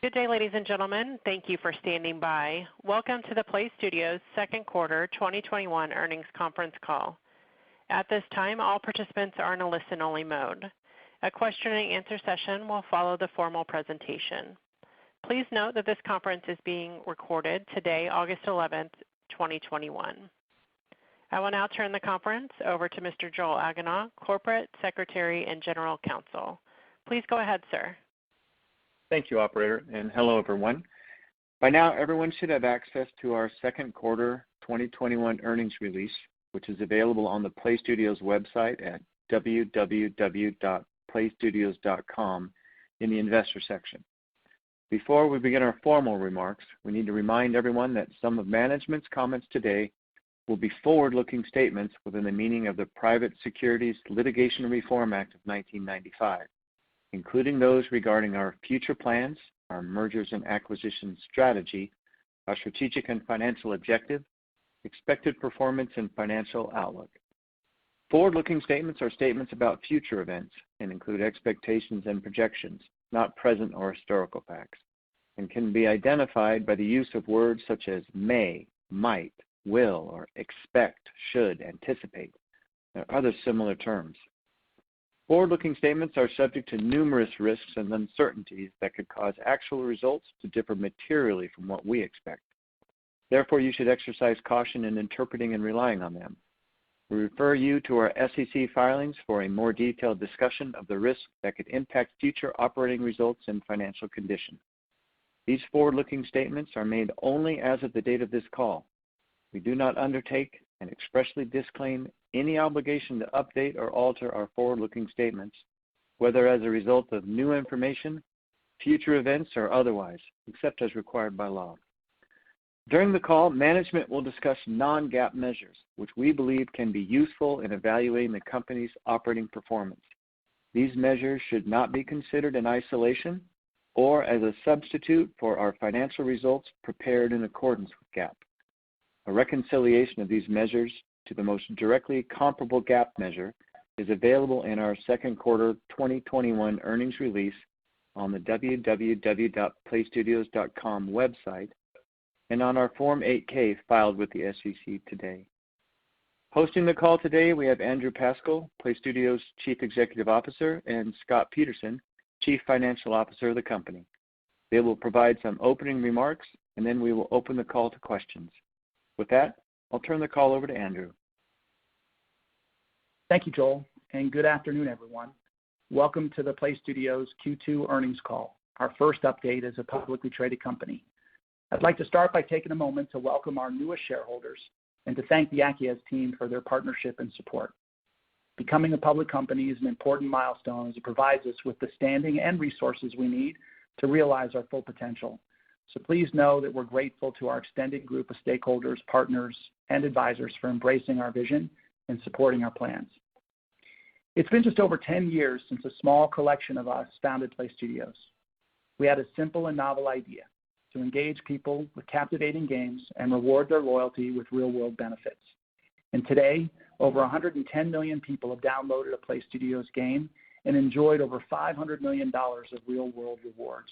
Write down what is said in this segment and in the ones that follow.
Good day, ladies and gentlemen. Thank you for standing by. Welcome to the Playstudios second quarter 2021 earnings conference call. At this time, all participants are in a listen-only mode. A question and answer session will follow the formal presentation. Please note that this conference is being recorded today, August 11th, 2021. I will now turn the conference over to Mr. Joel Agonaugh, Corporate Secretary and General Counsel. Please go ahead, sir. Thank you, operator, and hello, everyone. By now, everyone should have access to our second quarter 2021 earnings release, which is available on the Playstudios website at www.playstudios.com in the investor section. Before we begin our formal remarks, we need to remind everyone that some of management's comments today will be forward-looking statements within the meaning of the Private Securities Litigation Reform Act of 1995. Including those regarding our future plans, our mergers and acquisitions strategy, our strategic and financial objective, expected performance, and financial outlook. Forward-looking statements are statements about future events and include expectations and projections, not present or historical facts, and can be identified by the use of words such as may, might, will, or expect, should, anticipate, or other similar terms. Forward-looking statements are subject to numerous risks and uncertainties that could cause actual results to differ materially from what we expect. Therefore, you should exercise caution in interpreting and relying on them. We refer you to our SEC filings for a more detailed discussion of the risks that could impact future operating results and financial condition. These forward-looking statements are made only as of the date of this call. We do not undertake and expressly disclaim any obligation to update or alter our forward-looking statements, whether as a result of new information, future events, or otherwise, except as required by law. During the call, management will discuss non-GAAP measures, which we believe can be useful in evaluating the company's operating performance. These measures should not be considered in isolation or as a substitute for our financial results prepared in accordance with GAAP. A reconciliation of these measures to the most directly comparable GAAP measure is available in our second quarter 2021 earnings release on the www.playstudios.com website and on our Form 8-K filed with the SEC today. Hosting the call today, we have Andrew Pascal, Playstudios Chief Executive Officer, and Scott Peterson, Chief Financial Officer of the company. They will provide some opening remarks, and then we will open the call to questions. With that, I'll turn the call over to Andrew. Thank you, Joel, and good afternoon, everyone. Welcome to the Playstudios Q2 earnings call, our first update as a publicly traded company. I'd like to start by taking a moment to welcome our newest shareholders and to thank the Acquiesce team for their partnership and support. Becoming a public company is an important milestone as it provides us with the standing and resources we need to realize our full potential. So please know that we're grateful to our extended group of stakeholders, partners, and advisors for embracing our vision and supporting our plans. It's been just over 10 years since a small collection of us founded Playstudios. We had a simple and novel idea: to engage people with captivating games and reward their loyalty with real-world benefits. And today, over 110 million people have downloaded a Playstudios game and enjoyed over $500 million of real-world rewards.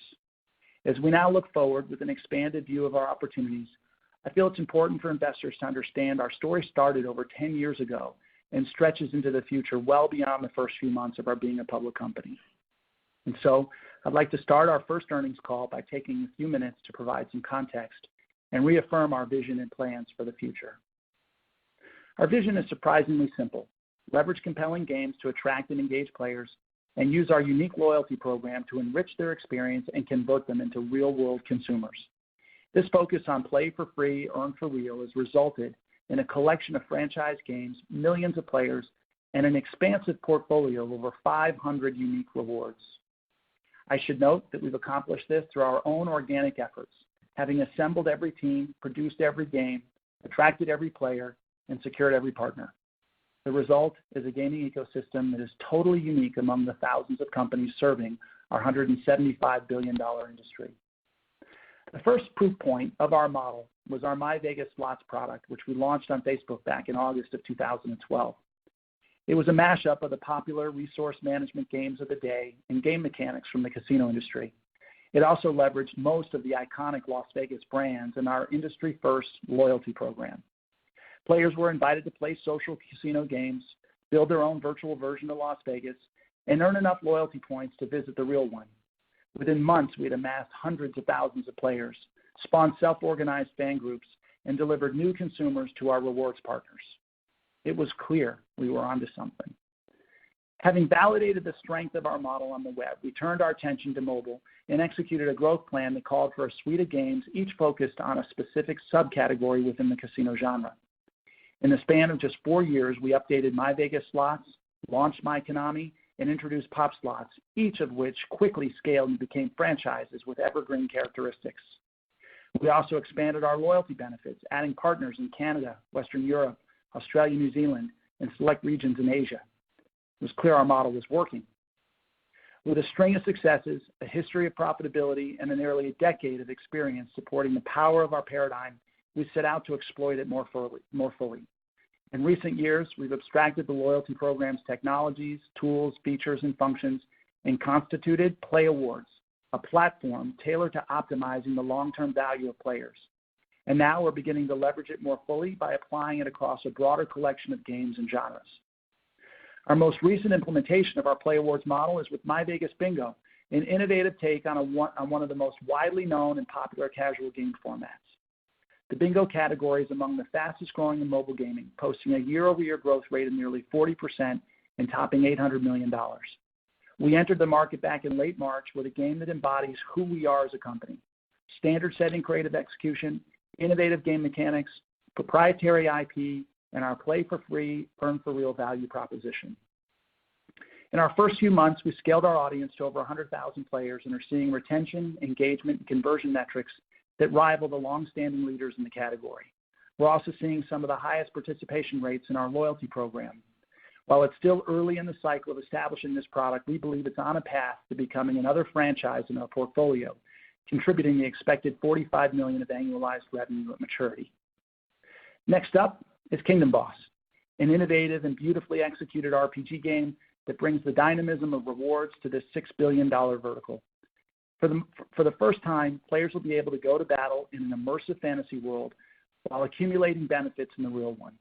As we now look forward with an expanded view of our opportunities, I feel it's important for investors to understand our story started over 10 years ago and stretches into the future well beyond the first few months of our being a public company. And so I'd like to start our first earnings call by taking a few minutes to provide some context and reaffirm our vision and plans for the future. Our vision is surprisingly simple: leverage compelling games to attract and engage players, and use our unique loyalty program to enrich their experience and convert them into real-world consumers. This focus on play for free, earn for real has resulted in a collection of franchise games, millions of players, and an expansive portfolio of over 500 unique rewards. I should note that we've accomplished this through our own organic efforts, having assembled every team, produced every game, attracted every player, and secured every partner. The result is a gaming ecosystem that is totally unique among the thousands of companies serving our $175 billion industry. The first proof point of our model was our MyVegas slots product, which we launched on Facebook back in August of 2012. It was a mashup of the popular resource management games of the day and game mechanics from the casino industry. It also leveraged most of the iconic Las Vegas brands and our industry-first loyalty program. Players were invited to play social casino games, build their own virtual version of Las Vegas, and earn enough loyalty points to visit the real one. Within months, we had amassed hundreds of thousands of players, spawned self-organized fan groups, and delivered new consumers to our rewards partners. It was clear we were onto something. Having validated the strength of our model on the web, we turned our attention to mobile and executed a growth plan that called for a suite of games, each focused on a specific subcategory within the casino genre. In the span of just 4 years, we updated MyVegas Slots, launched MyKonami, and introduced Pop Slots, each of which quickly scaled and became franchises with evergreen characteristics. We also expanded our loyalty benefits, adding partners in Canada, Western Europe, Australia, New Zealand, and select regions in Asia. It was clear our model was working. With a string of successes, a history of profitability, and nearly a decade of experience supporting the power of our paradigm, we set out to exploit it more fully. In recent years, we've abstracted the loyalty program's technologies, tools, features, and functions, and constituted Play Awards, a platform tailored to optimizing the long-term value of players. And now we're beginning to leverage it more fully by applying it across a broader collection of games and genres. Our most recent implementation of our Play Awards model is with MyVegas Bingo, an innovative take on one of the most widely known and popular casual game formats. The bingo category is among the fastest growing in mobile gaming, posting a year-over-year growth rate of nearly 40% and topping $800 million. We entered the market back in late March with a game that embodies who we are as a company: standard-setting creative execution, innovative game mechanics, proprietary IP, and our play-for-free, earn-for-real value proposition. In our first few months, we scaled our audience to over 100,000 players and are seeing retention, engagement, and conversion metrics that rival the long-standing leaders in the category. We're also seeing some of the highest participation rates in our loyalty program. While it's still early in the cycle of establishing this product, we believe it's on a path to becoming another franchise in our portfolio, contributing the expected $45 million of annualized revenue at maturity. Next up is Kingdom Boss, an innovative and beautifully executed RPG game that brings the dynamism of rewards to this $6 billion vertical. For the first time, players will be able to go to battle in an immersive fantasy world while accumulating benefits in the real one.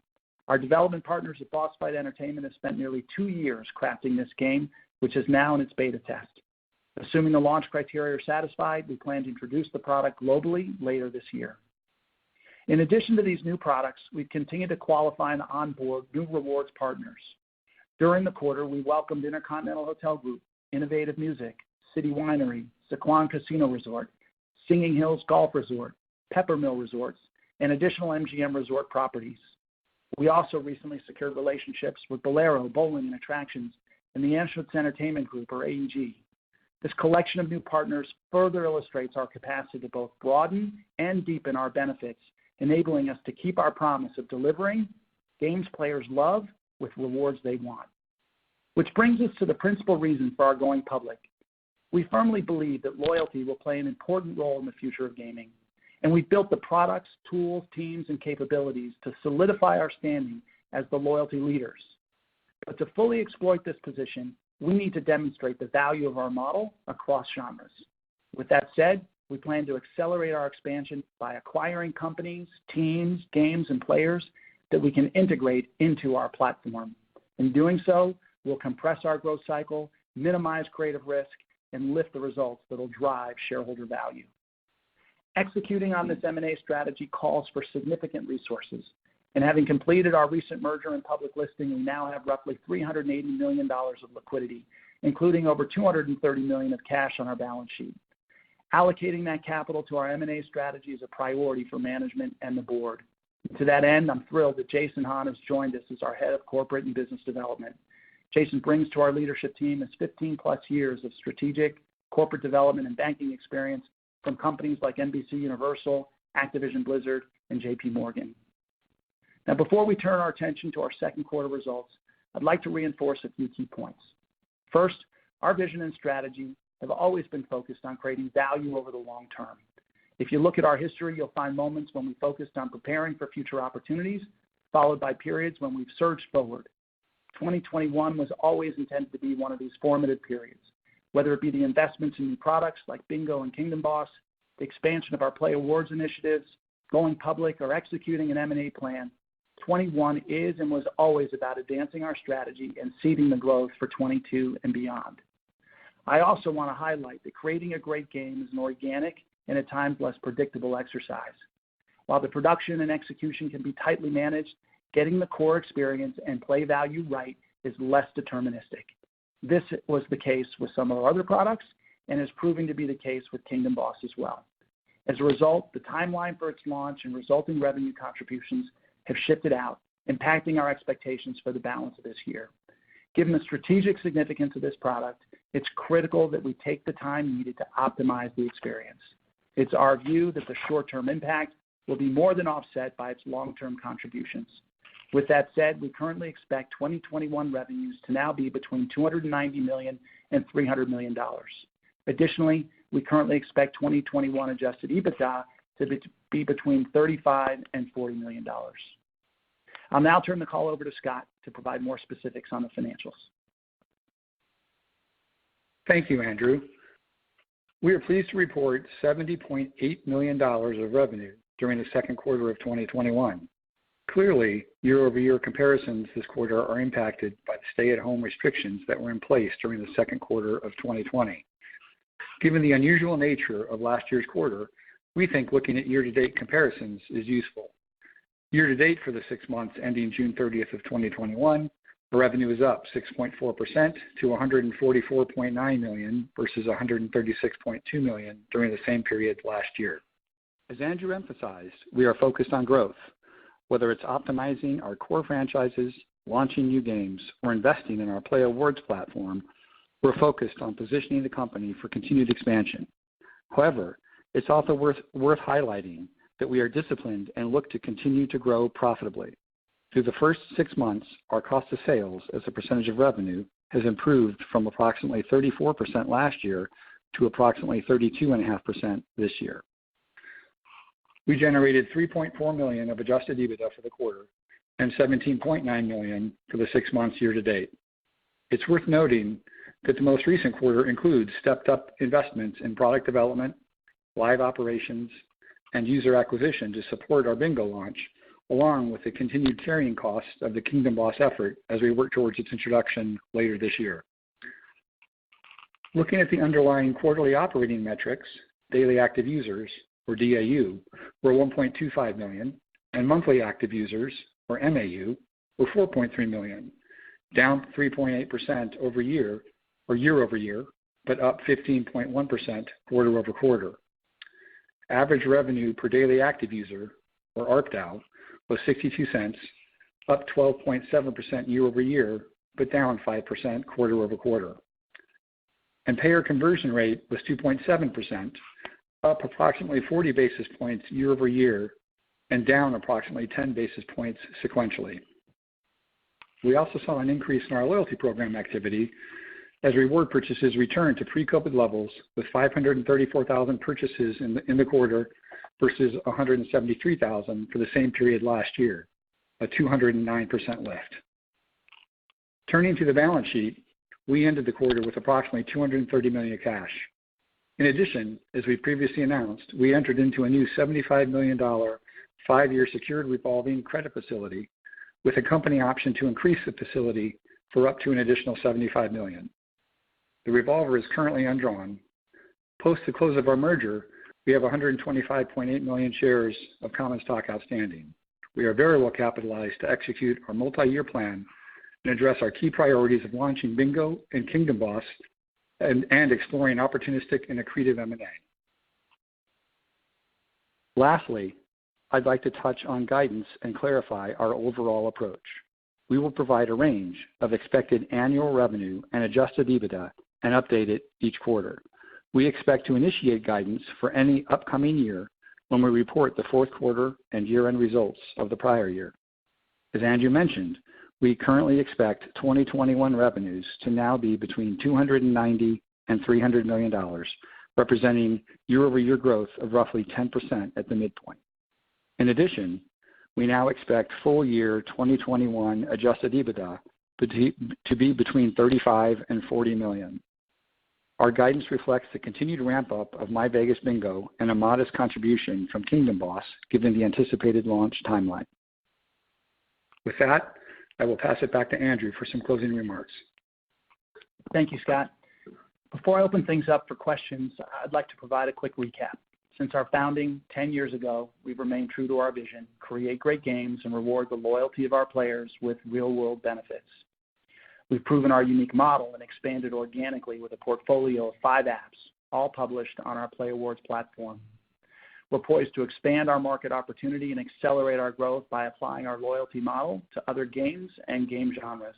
Our development partners at Boss Fight Entertainment have spent nearly 2 years crafting this game, which is now in its beta test. Assuming the launch criteria are satisfied, we plan to introduce the product globally later this year. In addition to these new products, we've continued to qualify and onboard new rewards partners. During the quarter, we welcomed Intercontinental Hotel Group, Innovative Music, City Winery, Sequan Casino Resort, Singing Hills Golf Resort, Peppermill Resorts, and additional MGM Resort properties. We also recently secured relationships with Bolero Bowling and Attractions and the Anschutz Entertainment Group, or AEG. This collection of new partners further illustrates our capacity to both broaden and deepen our benefits, enabling us to keep our promise of delivering games players love with rewards they want. Which brings us to the principal reason for our going public. We firmly believe that loyalty will play an important role in the future of gaming, and we've built the products, tools, teams, and capabilities to solidify our standing as the loyalty leaders. But to fully exploit this position, we need to demonstrate the value of our model across genres. With that said, we plan to accelerate our expansion by acquiring companies, teams, games, and players that we can integrate into our platform. In doing so, we'll compress our growth cycle, minimize creative risk, and lift the results that will drive shareholder value. Executing on this M&A strategy calls for significant resources, and having completed our recent merger and public listing, we now have roughly $380 million of liquidity, including over $230 million of cash on our balance sheet. Allocating that capital to our M&A strategy is a priority for management and the board. To that end, I'm thrilled that Jason Hahn has joined us as our head of corporate and business development. Jason brings to our leadership team his 15-plus years of strategic, corporate development, and banking experience from companies like NBC Universal, Activision Blizzard, and JP Morgan. Now, before we turn our attention to our second quarter results, I'd like to reinforce a few key points. First, our vision and strategy have always been focused on creating value over the long term. If you look at our history, you'll find moments when we focused on preparing for future opportunities, followed by periods when we've surged forward. 2021 was always intended to be one of these formative periods. whether it be the investments in new products like Bingo and Kingdom Boss, the expansion of our Play Awards initiatives, going public, or executing an M&A plan. 21 is and was always about advancing our strategy and seeding the growth for 22 and beyond. I also want to highlight that creating a great game is an organic and at times less predictable exercise. While the production and execution can be tightly managed, getting the core experience and play value right is less deterministic. This was the case with some of our other products and is proving to be the case with Kingdom Boss as well. As a result, the timeline for its launch and resulting revenue contributions have shifted out, impacting our expectations for the balance of this year. Given the strategic significance of this product, it's critical that we take the time needed to optimize the experience. It's our view that the short-term impact will be more than offset by its long-term contributions. With that said, we currently expect 2021 revenues to now be between $290 million and $300 million. Additionally, we currently expect 2021 adjusted EBITDA to be between $35 and $40 million. I'll now turn the call over to Scott to provide more specifics on the financials. Thank you, Andrew. We are pleased to report $70.8 million of revenue during the second quarter of 2021. Clearly, year-over-year comparisons this quarter are impacted by the stay-at-home restrictions that were in place during the second quarter of 2020. Given the unusual nature of last year's quarter, we think looking at year-to-date comparisons is useful. Year-to-date for the 6 months ending June 30th of 2021, the revenue is up 6.4% to $144.9 million versus $136.2 million during the same period last year. As Andrew emphasized, we are focused on growth. Whether it's optimizing our core franchises, launching new games, or investing in our Play Awards platform, we're focused on positioning the company for continued expansion. However, it's also worth highlighting that we are disciplined and look to continue to grow profitably. Through the first 6 months, our cost of sales as a percentage of revenue has improved from approximately 34% last year to approximately 32.5% this year. We generated $3.4 million of adjusted EBITDA for the quarter and $17.9 million for the 6 months year to date. It's worth noting that the most recent quarter includes stepped up investments in product development, live operations, and user acquisition to support our Bingo launch, along with the continued carrying costs of the Kingdom Boss effort as we work towards its introduction later this year. Looking at the underlying quarterly operating metrics, daily active users, or DAU, were 1.25 million, and monthly active users, or MAU, were 4.3 million, down 3.8% year-over-year, but up 15.1% quarter-over-quarter. Average revenue per daily active user, or ARPDAU, was 62 cents, up 12.7% year-over-year, but down 5% quarter-over-quarter. And payer conversion rate was 2.7%, up approximately 40 basis points year-over-year, and down approximately 10 basis points sequentially. We also saw an increase in our loyalty program activity as reward purchases returned to pre-COVID levels, with 534,000 purchases in the quarter versus 173,000 for the same period last year, a 209% lift. Turning to the balance sheet, we ended the quarter with approximately $230 million of cash. In addition, as we previously announced, we entered into a new $75 million 5-year secured revolving credit facility with a company option to increase the facility for up to an additional $75 million. The revolver is currently undrawn. Post the close of our merger, we have 125.8 million shares of common stock outstanding. We are very well capitalized to execute our multi-year plan and address our key priorities of launching Bingo and Kingdom Boss and exploring opportunistic and accretive M&A. Lastly, I'd like to touch on guidance and clarify our overall approach. We will provide a range of expected annual revenue and adjusted EBITDA and update it each quarter. We expect to initiate guidance for any upcoming year when we report the fourth quarter and year-end results of the prior year. As Andrew mentioned, we currently expect 2021 revenues to now be between $290 and $300 million, representing year-over-year growth of roughly 10% at the midpoint. In addition, we now expect full year 2021 adjusted EBITDA to be between $35 and $40 million. Our guidance reflects the continued ramp-up of myVegas Bingo and a modest contribution from Kingdom Boss, given the anticipated launch timeline. With that, I will pass it back to Andrew for some closing remarks. Thank you, Scott. Before I open things up for questions, I'd like to provide a quick recap. Since our founding 10 years ago, we've remained true to our vision: create great games and reward the loyalty of our players with real-world benefits. We've proven our unique model and expanded organically with a portfolio of 5 apps, all published on our Play Awards platform. We're poised to expand our market opportunity and accelerate our growth by applying our loyalty model to other games and game genres.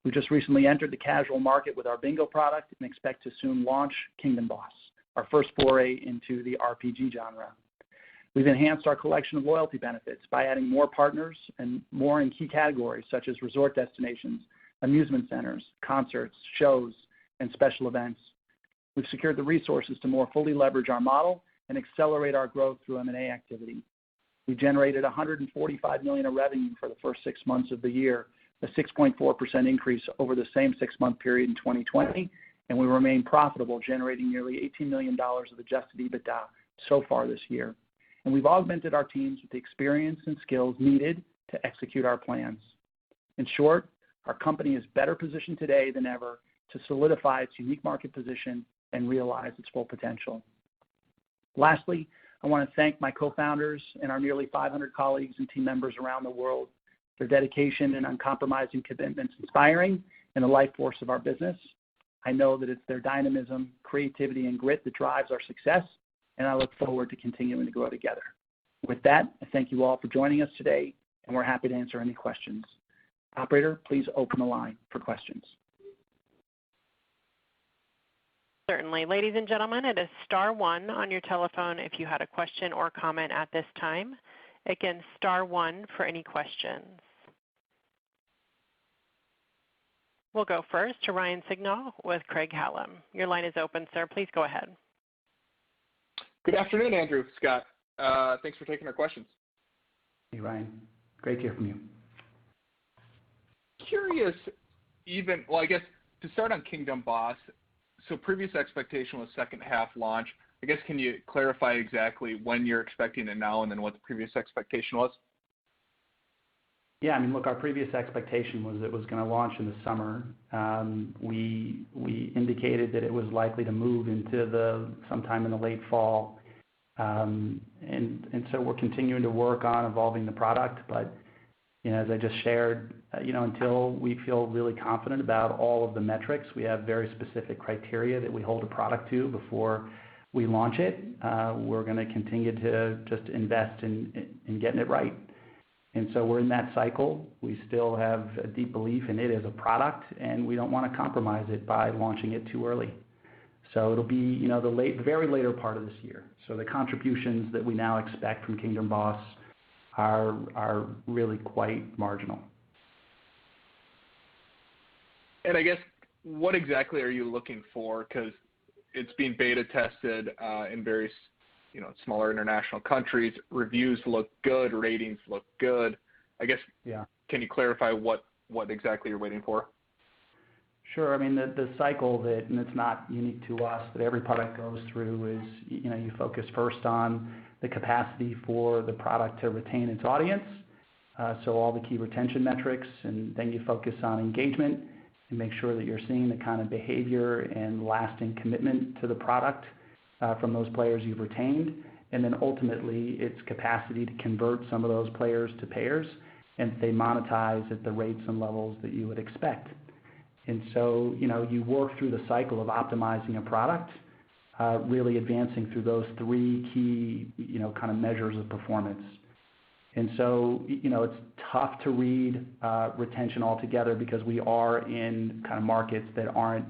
We just recently entered the casual market with our bingo product and expect to soon launch Kingdom Boss, our first foray into the RPG genre. We've enhanced our collection of loyalty benefits by adding more partners and more in key categories such as resort destinations, amusement centers, concerts, shows, and special events. We've secured the resources to more fully leverage our model and accelerate our growth through M&A activity. We generated $145 million of revenue for the first 6 months of the year, a 6.4% increase over the same 6-month period in 2020, and we remain profitable, generating nearly $18 million of adjusted EBITDA so far this year. And we've augmented our teams with the experience and skills needed to execute our plans. In short, our company is better positioned today than ever to solidify its unique market position and realize its full potential. Lastly, I want to thank my co-founders and our nearly 500 colleagues and team members around the world. Their dedication and uncompromising commitment is inspiring and the life force of our business. I know that it's their dynamism, creativity, and grit that drives our success, and I look forward to continuing to grow together. With that, I thank you all for joining us today, and we're happy to answer any questions. Operator, please open the line for questions. Certainly. Ladies and gentlemen, it is star 1 on your telephone if you had a question or comment at this time. Again, star 1 for any questions. We'll go first to Ryan Sigdahl with Craig-Hallum. Your line is open, sir. Please go ahead. Good afternoon, Andrew, Scott. Thanks for taking our questions. Hey, Ryan. Great to hear from you. Curious, I guess to start on Kingdom Boss, so previous expectation was second half launch. I guess can you clarify exactly when you're expecting it now and then what the previous expectation was? Yeah, I mean, look, our previous expectation was it was going to launch in the summer. We indicated that it was likely to move into sometime in the late fall. And so we're continuing to work on evolving the product, but as I just shared, until we feel really confident about all of the metrics, we have very specific criteria that we hold a product to before we launch it. We're going to continue to just invest in getting it right. And so we're in that cycle. We still have a deep belief in it as a product, and we don't want to compromise it by launching it too early. So it'll be, the very later part of this year. So the contributions that we now expect from Kingdom Boss are really quite marginal. And I guess what exactly are you looking for? Because it's being beta tested in various, smaller international countries. Reviews look good, ratings look good. I guess, Can you clarify what exactly you're waiting for? Sure. I mean, the cycle and it's not unique to us, that every product goes through is, you focus first on the capacity for the product to retain its audience, so all the key retention metrics, and then you focus on engagement and make sure that you're seeing the kind of behavior and lasting commitment to the product from those players you've retained, and then ultimately its capacity to convert some of those players to payers and they monetize at the rates and levels that you would expect. And so, you work through the cycle of optimizing a product, really advancing through those 3 key, kind of measures of performance. And so, it's tough to read retention altogether because we are in kind of markets that aren't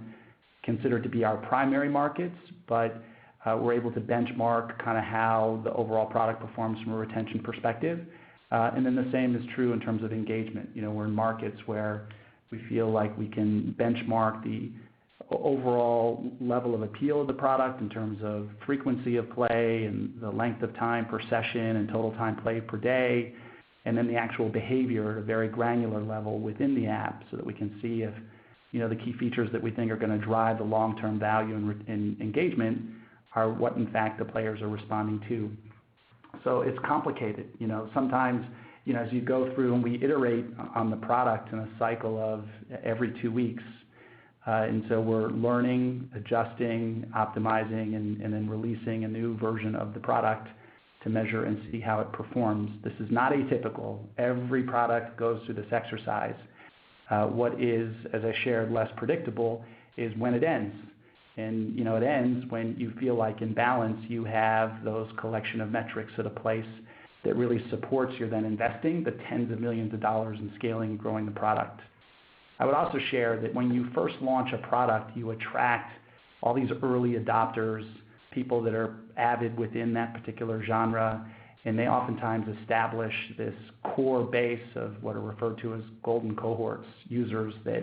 considered to be our primary markets, but we're able to benchmark kind of how the overall product performs from a retention perspective. And then the same is true in terms of engagement. We're in markets where we feel like we can benchmark the overall level of appeal of the product in terms of frequency of play and the length of time per session and total time played per day, and then the actual behavior at a very granular level within the app so that we can see if the key features that we think are going to drive the long-term value and engagement are what, in fact, the players are responding to. So it's complicated. Sometimes, as you go through and we iterate on the product in a cycle of every 2 weeks, and so we're learning, adjusting, optimizing, and then releasing a new version of the product to measure and see how it performs. This is not atypical. Every product goes through this exercise. What is, as I shared, less predictable is when it ends. And it ends when you feel like in balance you have those collection of metrics at a place that really supports your then investing the tens of millions of dollars in scaling and growing the product. I would also share that when you first launch a product, you attract all these early adopters, people that are avid within that particular genre, and they oftentimes establish this core base of what are referred to as golden cohorts, users that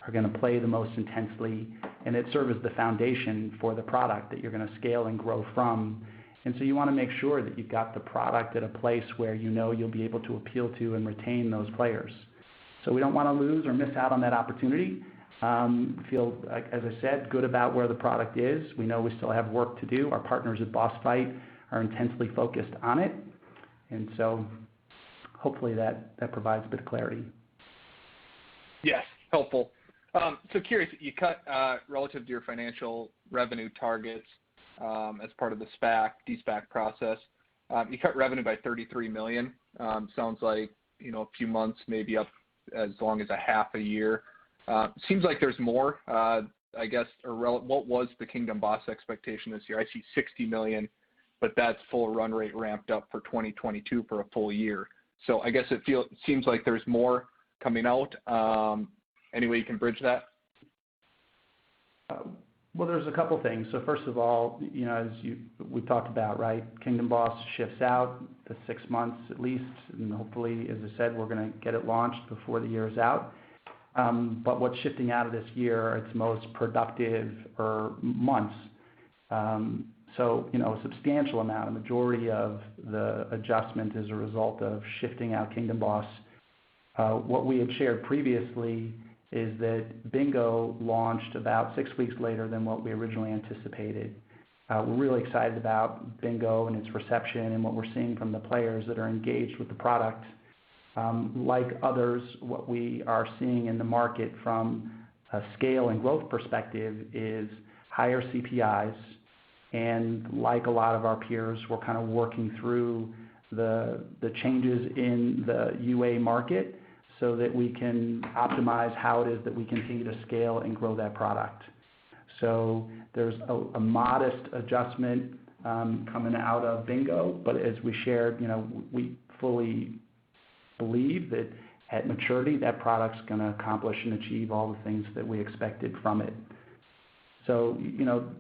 are going to play the most intensely, and it serves as the foundation for the product that you're going to scale and grow from. And so you want to make sure that you've got the product at a place where you'll be able to appeal to and retain those players. So we don't want to lose or miss out on that opportunity. We feel, as I said, good about where the product is. We know we still have work to do. Our partners at Boss Fight are intensely focused on it. And so hopefully that provides a bit of clarity. Yes, helpful. So curious, you cut relative to your financial revenue targets as part of the de-SPAC process. You cut revenue by $33 million. Sounds like a few months, maybe up as long as a half a year. Seems like there's more, I guess, what was the Kingdom Boss expectation this year? I see $60 million, but that's full run rate ramped up for 2022 for a full year. So I guess it seems like there's more coming out. Any way you can bridge that? Well, there's a couple things. So first of all, as we talked about, right, Kingdom Boss shifts out to 6 months at least, and hopefully, as I said, we're going to get it launched before the year is out. But what's shifting out of this year, its most productive months. So, a substantial amount, a majority of the adjustment is a result of shifting out Kingdom Boss. What we had shared previously is that Bingo launched about 6 weeks later than what we originally anticipated. We're really excited about Bingo and its reception and what we're seeing from the players that are engaged with the product. Like others, what we are seeing in the market from a scale and growth perspective is higher CPIs. And like a lot of our peers, we're kind of working through the changes in the UA market so that we can optimize how it is that we continue to scale and grow that product. So there's a modest adjustment coming out of Bingo, but as we shared, we fully believe that at maturity that product's going to accomplish and achieve all the things that we expected from it. So,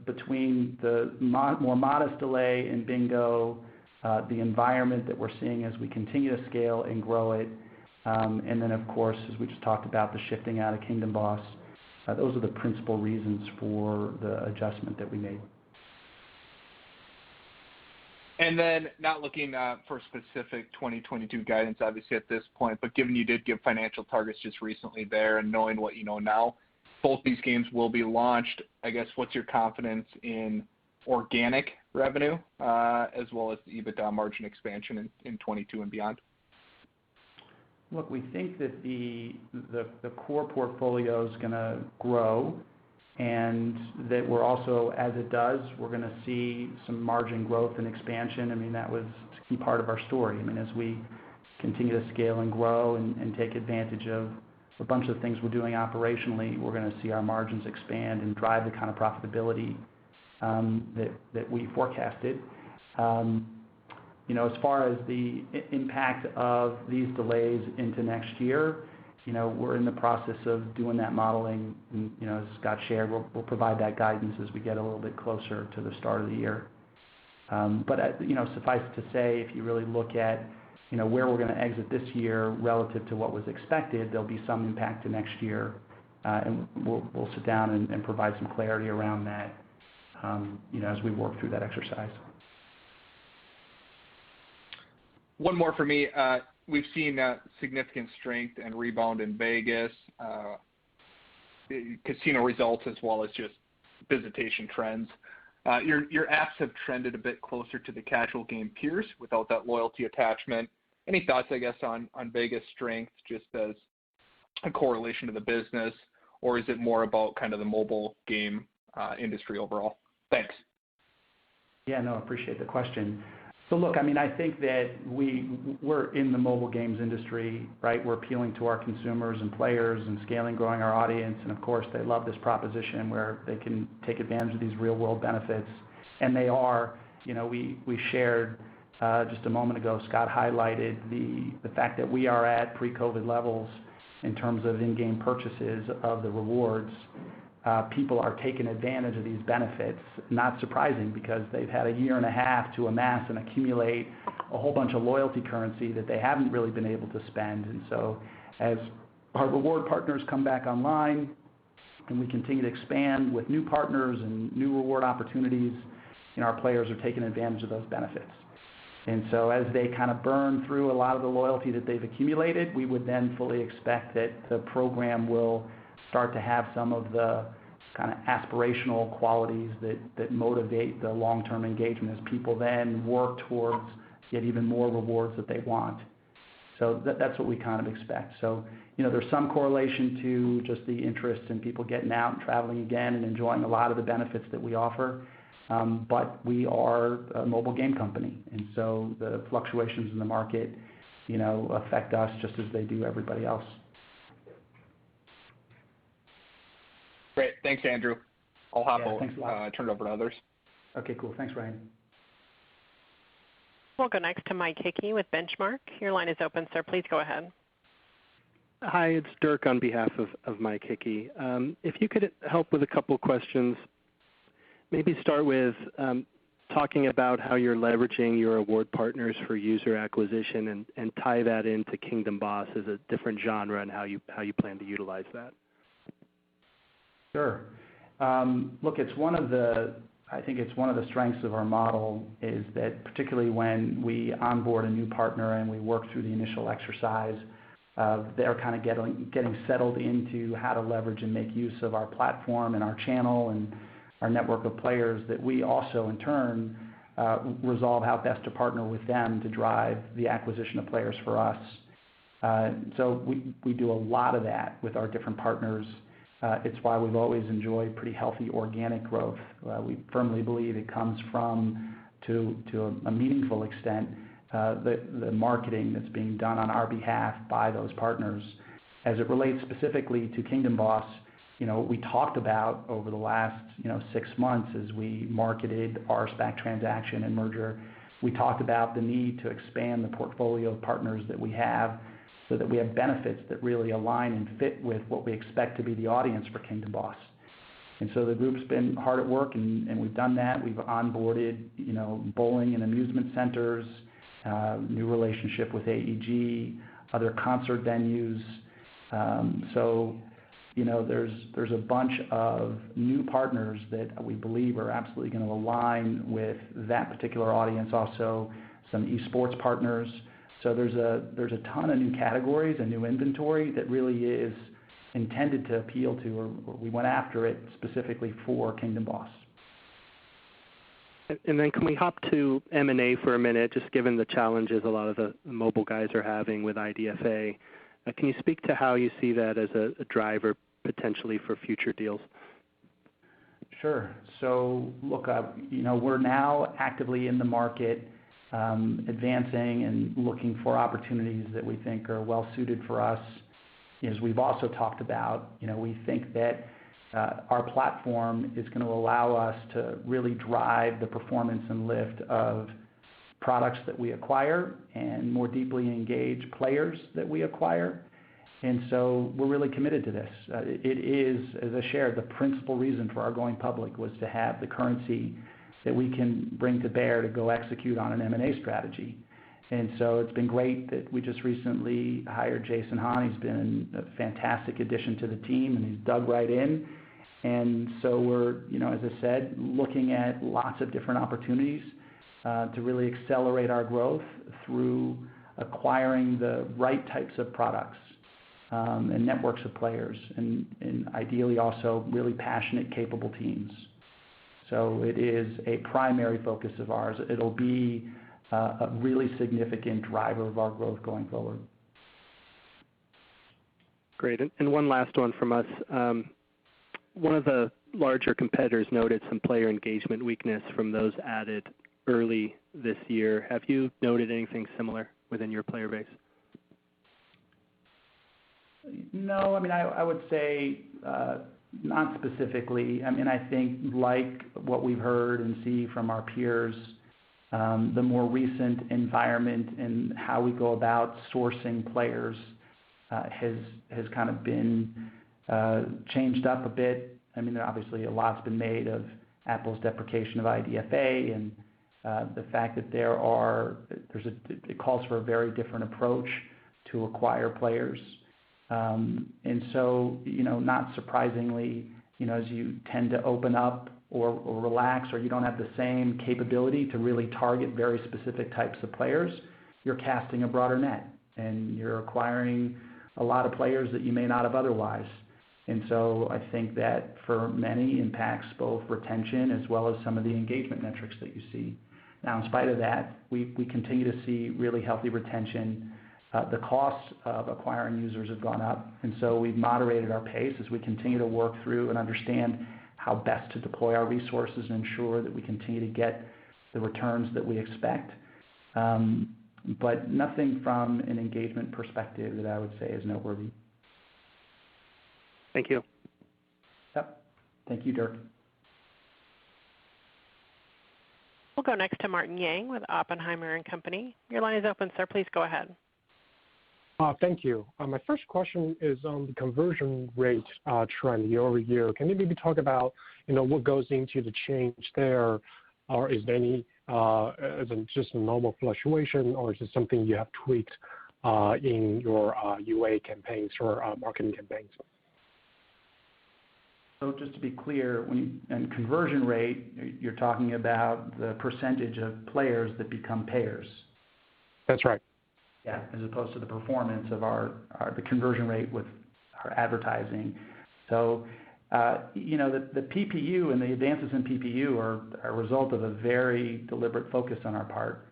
between the more modest delay in Bingo, the environment that we're seeing as we continue to scale and grow it, and then, of course, as we just talked about, the shifting out of Kingdom Boss, those are the principal reasons for the adjustment that we made. And then not looking for specific 2022 guidance, obviously, at this point, but given you did give financial targets just recently there and knowing what you know now, both these games will be launched. I guess what's your confidence in organic revenue as well as the EBITDA margin expansion in 22 and beyond? Look, we think that the core portfolio is going to grow, and that we're also, as it does, we're going to see some margin growth and expansion. I mean, that was a key part of our story. I mean, as we continue to scale and grow and take advantage of a bunch of things we're doing operationally, we're going to see our margins expand and drive the kind of profitability that we forecasted. As far as the impact of these delays into next year, we're in the process of doing that modeling. And, as Scott shared, we'll provide that guidance as we get a little bit closer to the start of the year. But suffice it to say, if you really look at where we're going to exit this year relative to what was expected, there'll be some impact to next year, and we'll sit down and provide some clarity around that, as we work through that exercise. One more for me. We've seen significant strength and rebound in Vegas. casino results as well as just visitation trends. Your apps have trended a bit closer to the casual game peers without that loyalty attachment. Any thoughts, I guess, on Vegas' strength just as a correlation to the business, or is it more about kind of the mobile game industry overall? Thanks. Yeah, no, appreciate the question. So look, I mean, I think that we're in the mobile games industry, right? We're appealing to our consumers and players and scaling, growing our audience. And of course, they love this proposition where they can take advantage of these real world benefits. And they are, we shared just a moment ago, Scott highlighted the fact that we are at pre-COVID levels in terms of in-game purchases of the rewards. People are taking advantage of these benefits. Not surprising because they've had a year and a half to amass and accumulate a whole bunch of loyalty currency that they haven't really been able to spend. And so as our reward partners come back online and we continue to expand with new partners and new reward opportunities, our players are taking advantage of those benefits. And so as they kind of burn through a lot of the loyalty that they've accumulated, we would then fully expect that the program will start to have some of the kind of aspirational qualities that motivate the long-term engagement as people then work towards get even more rewards that they want. So that's what we kind of expect. So, there's some correlation to just the interest in people getting out and traveling again and enjoying a lot of the benefits that we offer. But we are a mobile game company, and so the fluctuations in the market, affect us just as they do everybody else. Great. Thanks, Andrew. I'll hop over. Thanks a lot. Turn it over to others. Okay, cool. Thanks, Ryan. We'll go next to Mike Hickey with Benchmark. Your line is open, sir. Please go ahead. Hi, it's Dirk on behalf of Mike Hickey. If you could help with a couple questions, maybe start with talking about how you're leveraging your award partners for user acquisition and tie that into Kingdom Boss as a different genre and how you plan to utilize that. Sure. Look, I think it's one of the strengths of our model is that particularly when we onboard a new partner and we work through the initial exercise, they're kind of getting settled into how to leverage and make use of our platform and our channel and our network of players, that we also in turn resolve how best to partner with them to drive the acquisition of players for us. So we do a lot of that with our different partners. It's why we've always enjoyed pretty healthy organic growth. We firmly believe it comes from, to a meaningful extent, the marketing that's being done on our behalf by those partners. As it relates specifically to Kingdom Boss, we talked about over the last 6 months as we marketed our SPAC transaction and merger, we talked about the need to expand the portfolio of partners that we have so that we have benefits that really align and fit with what we expect to be the audience for Kingdom Boss. And so the group's been hard at work, and we've done that. We've onboarded, bowling and amusement centers, new relationship with AEG, other concert venues. So, there's a bunch of new partners that we believe are absolutely going to align with that particular audience. Also, some esports partners. So there's a ton of new categories and new inventory that really is intended to appeal to, or we went after it specifically for Kingdom Boss. And then can we hop to M&A for a minute, just given the challenges a lot of the mobile guys are having with IDFA? Can you speak to how you see that as a driver potentially for future deals? Sure. So look, we're now actively in the market, advancing and looking for opportunities that we think are well suited for us. As we've also talked about, we think that our platform is going to allow us to really drive the performance and lift of products that we acquire and more deeply engage players that we acquire. And so we're really committed to this. It is, as I shared, the principal reason for our going public was to have the currency that we can bring to bear to go execute on an M&A strategy. And so it's been great that we just recently hired Jason Hahn. He's been a fantastic addition to the team, and he's dug right in. And so we're, as I said, looking at lots of different opportunities to really accelerate our growth through acquiring the right types of products. and networks of players, and ideally also really passionate, capable teams. So it is a primary focus of ours. It'll be a really significant driver of our growth going forward. Great. And one last one from us. One of the larger competitors noted some player engagement weakness from those added early this year. Have you noted anything similar within your player base? No, I mean, I would say not specifically. I mean, I think like what we've heard and see from our peers, the more recent environment and how we go about sourcing players has kind of been changed up a bit. I mean, obviously a lot's been made of Apple's deprecation of IDFA and the fact that it calls for a very different approach to acquire players. And so, not surprisingly, as you tend to open up or relax, or you don't have the same capability to really target very specific types of players, you're casting a broader net and you're acquiring a lot of players that you may not have otherwise. And so I think that for many impacts both retention as well as some of the engagement metrics that you see. Now, in spite of that, we continue to see really healthy retention. The costs of acquiring users have gone up, and so we've moderated our pace as we continue to work through and understand how best to deploy our resources and ensure that we continue to get the returns that we expect. But nothing from an engagement perspective that I would say is noteworthy. Thank you. Yep. Thank you, Dirk. We'll go next to Martin Yang with Oppenheimer & Company. Your line is open, sir. Please go ahead. Thank you. My first question is on the conversion rate trend year over year. Can you maybe talk about what goes into the change there, or is there any is it just a normal fluctuation, or is it something you have tweaked in your UA campaigns or marketing campaigns? So just to be clear, and conversion rate, you're talking about the percentage of players that become payers. That's right. Yeah, as opposed to the performance of the conversion rate with our advertising. So, the PPU and the advances in PPU are a result of a very deliberate focus on our part.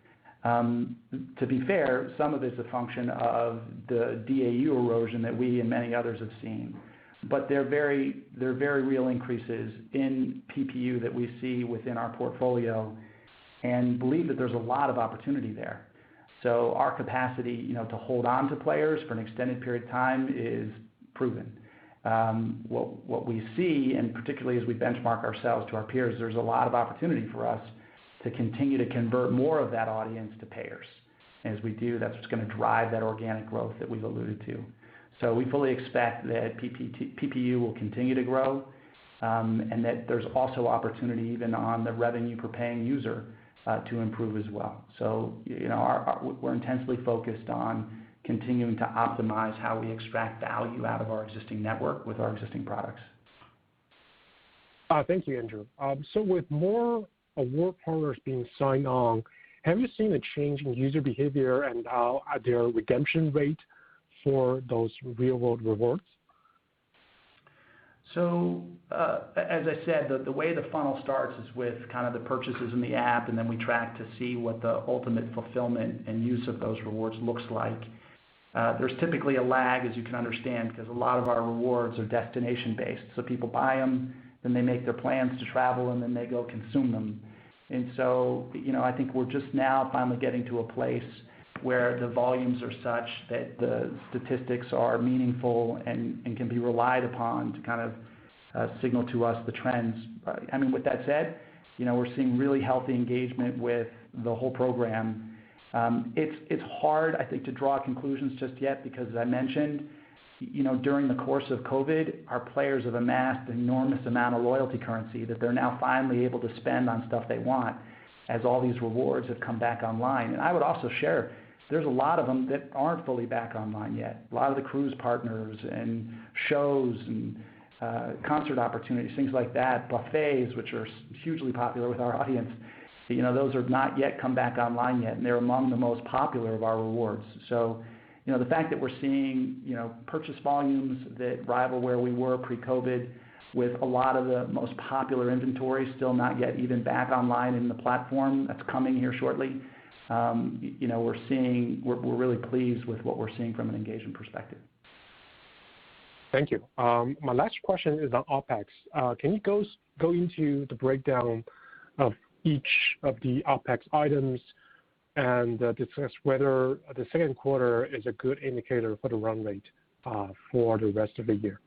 To be fair, some of it's a function of the DAU erosion that we and many others have seen. But they're very real increases in PPU that we see within our portfolio, and believe that there's a lot of opportunity there. So our capacity, to hold on to players for an extended period of time is proven. What we see, and particularly as we benchmark ourselves to our peers, there's a lot of opportunity for us to continue to convert more of that audience to payers. As we do, that's what's going to drive that organic growth that we've alluded to. So we fully expect that PPU will continue to grow, and that there's also opportunity even on the revenue per paying user to improve as well. So, we're intensely focused on continuing to optimize how we extract value out of our existing network with our existing products. Thank you, Andrew. So with more award partners being signed on, have you seen a change in user behavior and their redemption rate for those real-world rewards? So, as I said, the way the funnel starts is with kind of the purchases in the app, and then we track to see what the ultimate fulfillment and use of those rewards looks like. There's typically a lag, as you can understand, because a lot of our rewards are destination-based. So people buy them, then they make their plans to travel, and then they go consume them. And so, I think we're just now finally getting to a place where the volumes are such that the statistics are meaningful and can be relied upon to kind of signal to us the trends. I mean, with that said, we're seeing really healthy engagement with the whole program. It's hard, I think, to draw conclusions just yet because, as I mentioned, during the course of COVID, our players have amassed an enormous amount of loyalty currency that they're now finally able to spend on stuff they want as all these rewards have come back online. And I would also share, there's a lot of them that aren't fully back online yet. A lot of the cruise partners and shows and concert opportunities, things like that, buffets, which are hugely popular with our audience, those are not yet come back online yet, and they're among the most popular of our rewards. So, The fact that we're seeing, purchase volumes that rival where we were pre-COVID, with a lot of the most popular inventory still not yet even back online in the platform that's coming here shortly. We're really pleased with what we're seeing from an engagement perspective. Thank you. My last question is on Opex. Can you go into the breakdown of each of the Opex items and discuss whether the second quarter is a good indicator for the run rate for the rest of the year?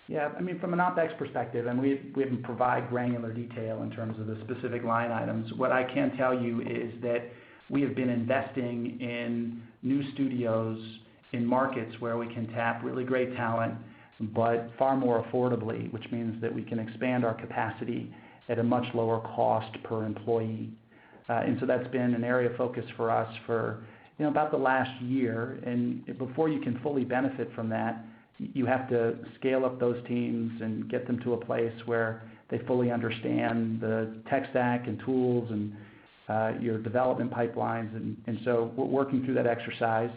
Yeah, from an Opex perspective, and we didn't provide granular detail in terms of the specific line items. What I can tell you is that we have been investing in new studios in markets where we can tap really great talent, but far more affordably, which means that we can expand our capacity at a much lower cost per employee. And so that's been an area of focus for us for about the last year. And before you can fully benefit from that, you have to scale up those teams and get them to a place where they fully understand the tech stack and tools and your development pipelines. And so we're working through that exercise,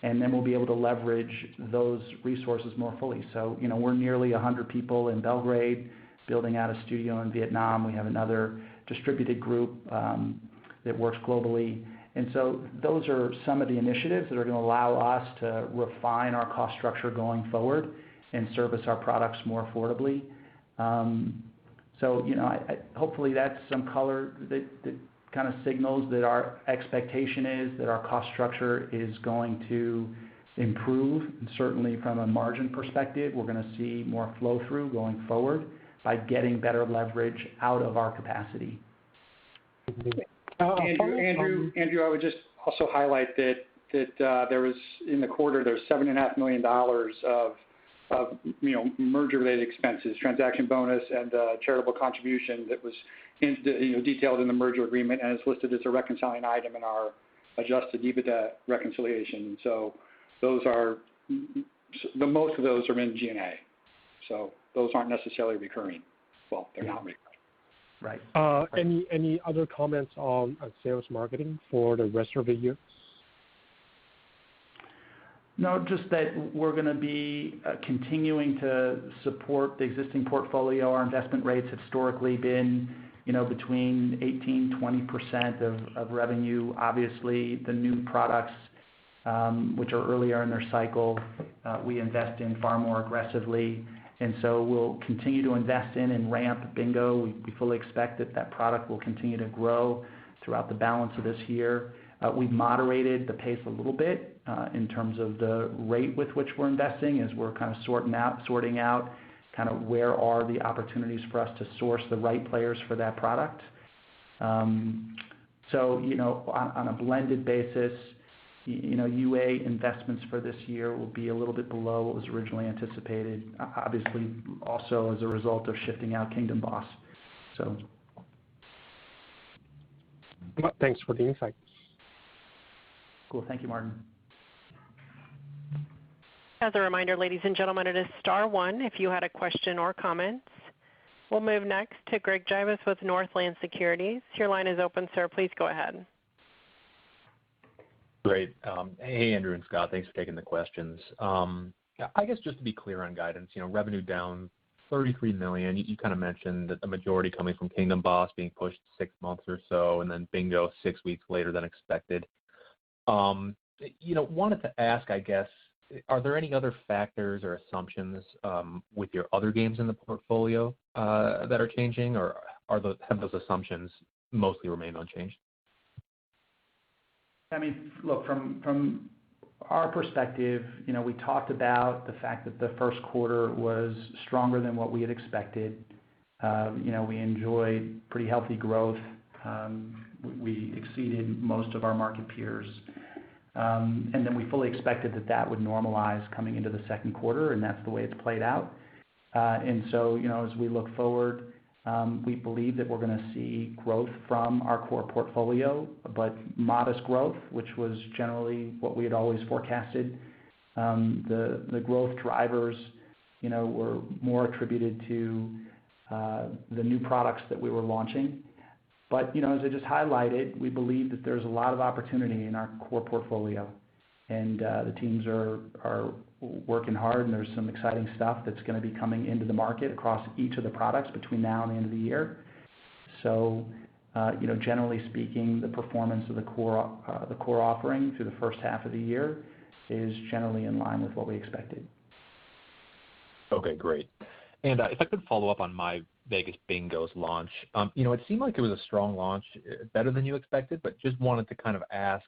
and then we'll be able to leverage those resources more fully. So, we're nearly 100 people in Belgrade, building out a studio in Vietnam. We have another distributed group that works globally. And so those are some of the initiatives that are going to allow us to refine our cost structure going forward and service our products more affordably. Hopefully that's some color that kind of signals that our expectation is that our cost structure is going to improve. And certainly from a margin perspective, we're going to see more flow through going forward by getting better leverage out of our capacity. Andrew, I would just also highlight that there was in the quarter there's $7.5 million of merger-related expenses, transaction bonus, and charitable contribution that was detailed in the merger agreement and is listed as a reconciling item in our adjusted EBITDA reconciliation. So those are most of those are in G&A. So those aren't necessarily recurring. Well, they're not recurring. Right. Any other comments on sales marketing for the rest of the year? No, just that we're going to be continuing to support the existing portfolio. Our investment rates have historically been, between 18-20% of revenue. Obviously, the new products, which are earlier in their cycle, we invest in far more aggressively. And so we'll continue to invest in and ramp Bingo. We fully expect that product will continue to grow throughout the balance of this year. We've moderated the pace a little bit in terms of the rate with which we're investing, as we're kind of sorting out kind of where are the opportunities for us to source the right players for that product. On a blended basis, UA investments for this year will be a little bit below what was originally anticipated, obviously also as a result of shifting out Kingdom Boss. So, thanks for the insight. Cool. Thank you, Martin. As a reminder, ladies and gentlemen, it is star one if you had a question or comments. We'll move next to Greg Gibas with Northland Securities. Your line is open, sir. Please go ahead. Great. Hey, Andrew and Scott. Thanks for taking the questions. I guess just to be clear on guidance, revenue down $33 million. You kind of mentioned that the majority coming from Kingdom Boss being pushed 6 months or so, and then Bingo 6 weeks later than expected. Wanted to ask, I guess, are there any other factors or assumptions with your other games in the portfolio that are changing, or have those assumptions mostly remained unchanged? Look, from our perspective, we talked about the fact that the first quarter was stronger than what we had expected. We enjoyed pretty healthy growth. We exceeded most of our market peers. And then we fully expected that would normalize coming into the second quarter, and that's the way it's played out. And so, as we look forward, we believe that we're going to see growth from our core portfolio, but modest growth, which was generally what we had always forecasted. The growth drivers, were more attributed to the new products that we were launching. But as I just highlighted, we believe that there's a lot of opportunity in our core portfolio, and the teams are working hard, and there's some exciting stuff that's going to be coming into the market across each of the products between now and the end of the year. So, generally speaking, the performance of the core offering through the first half of the year is generally in line with what we expected. Okay, great. And if I could follow up on My Vegas Bingo's launch, it seemed like it was a strong launch, better than you expected, but just wanted to kind of ask,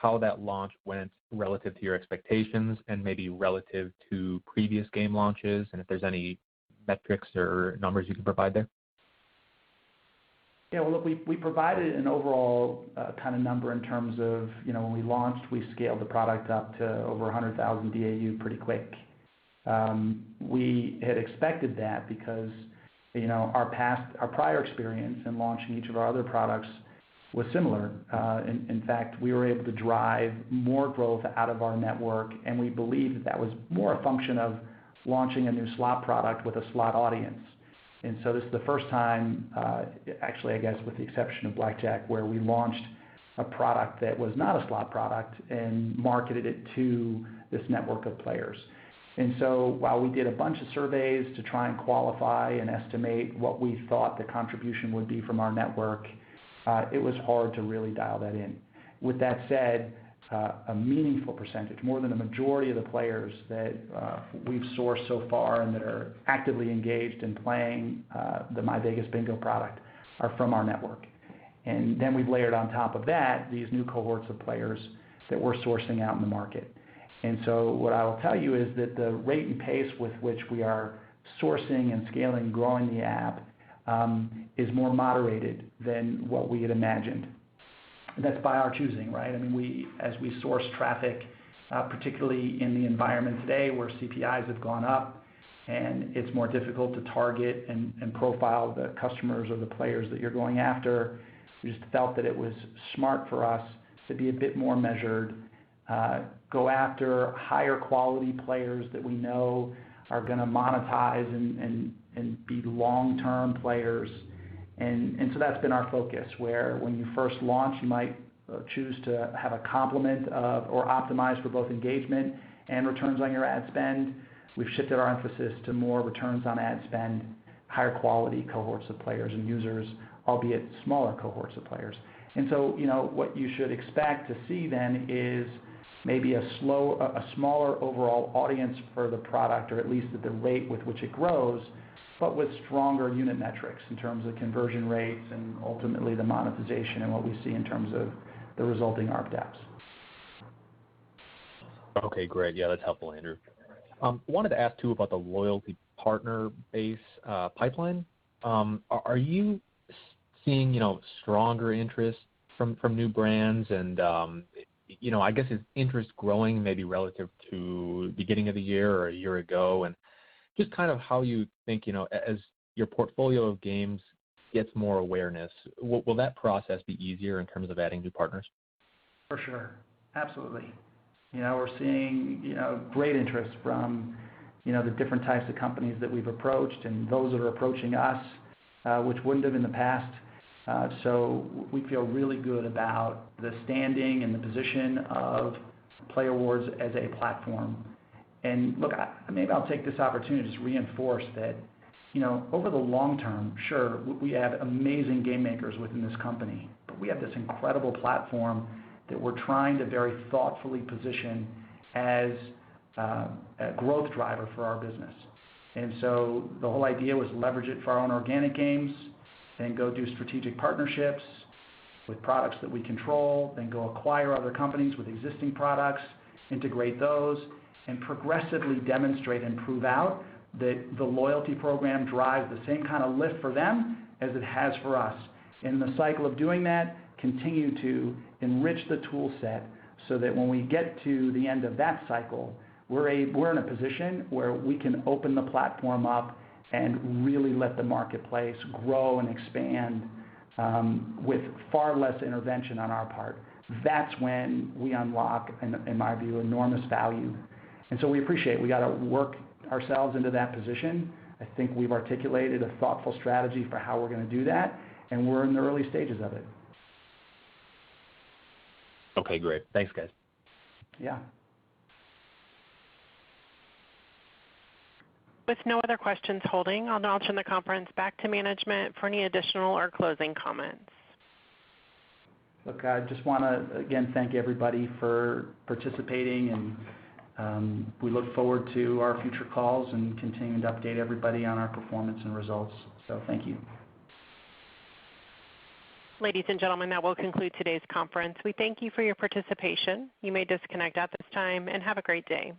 how that launch went relative to your expectations and maybe relative to previous game launches, and if there's any metrics or numbers you can provide there. Yeah, well, look, we provided an overall kind of number in terms of, when we launched, we scaled the product up to over 100,000 DAU pretty quick. We had expected that because, our prior experience in launching each of our other products was similar. In fact, we were able to drive more growth out of our network, and we believed that was more a function of launching a new slot product with a slot audience. And so this is the first time, actually, I guess, with the exception of blackjack, where we launched a product that was not a slot product and marketed it to this network of players. And so while we did a bunch of surveys to try and qualify and estimate what we thought the contribution would be from our network, it was hard to really dial that in. With that said, a meaningful percentage, more than a majority of the players that we've sourced so far and that are actively engaged in playing the My Vegas Bingo product are from our network. And then we've layered on top of that these new cohorts of players that we're sourcing out in the market. And so what I will tell you is that the rate and pace with which we are sourcing and scaling and growing the app is more moderated than what we had imagined. And that's by our choosing, right? I mean, as we source traffic, particularly in the environment today where CPIs have gone up and it's more difficult to target and profile the customers or the players that you're going after, we just felt that it was smart for us to be a bit more measured, go after higher quality players that we know are going to monetize and be long-term players. And so that's been our focus, where when you first launch, you might choose to have a complement of or optimize for both engagement and returns on your ad spend. We've shifted our emphasis to more returns on ad spend, higher quality cohorts of players and users, albeit smaller cohorts of players. And so, what you should expect to see then is maybe a smaller overall audience for the product, or at least at the rate with which it grows, but with stronger unit metrics in terms of conversion rates and ultimately the monetization and what we see in terms of the resulting ARPDAPs. Okay, great. Yeah, that's helpful, Andrew. Wanted to ask too about the loyalty partner base pipeline. Are you seeing stronger interest from new brands, and I guess is interest growing maybe relative to beginning of the year or a year ago, and just kind of how you think, as your portfolio of games gets more awareness, will that process be easier in terms of adding new partners? For sure. Absolutely. We're seeing, great interest from, the different types of companies that we've approached and those that are approaching us, which wouldn't have in the past. So we feel really good about the standing and the position of PlayAwards as a platform. And look, maybe I'll take this opportunity to just reinforce that, over the long term, sure, we have amazing game makers within this company, but we have this incredible platform that we're trying to very thoughtfully position as a growth driver for our business. And so the whole idea was leverage it for our own organic games, then go do strategic partnerships with products that we control, then go acquire other companies with existing products, integrate those, and progressively demonstrate and prove out that the loyalty program drives the same kind of lift for them as it has for us. In the cycle of doing that, continue to enrich the tool set so that when we get to the end of that cycle, we're in a position where we can open the platform up and really let the marketplace grow and expand with far less intervention on our part. That's when we unlock, in my view, enormous value. And so we appreciate we got to work ourselves into that position. I think we've articulated a thoughtful strategy for how we're going to do that, and we're in the early stages of it. Okay, great. Thanks, guys. Yeah. With no other questions holding, I'll now turn the conference back to management for any additional or closing comments. Look, I just want to, again, thank everybody for participating, and we look forward to our future calls and continuing to update everybody on our performance and results. So thank you. Ladies and gentlemen, that will conclude today's conference. We thank you for your participation. You may disconnect at this time, and have a great day.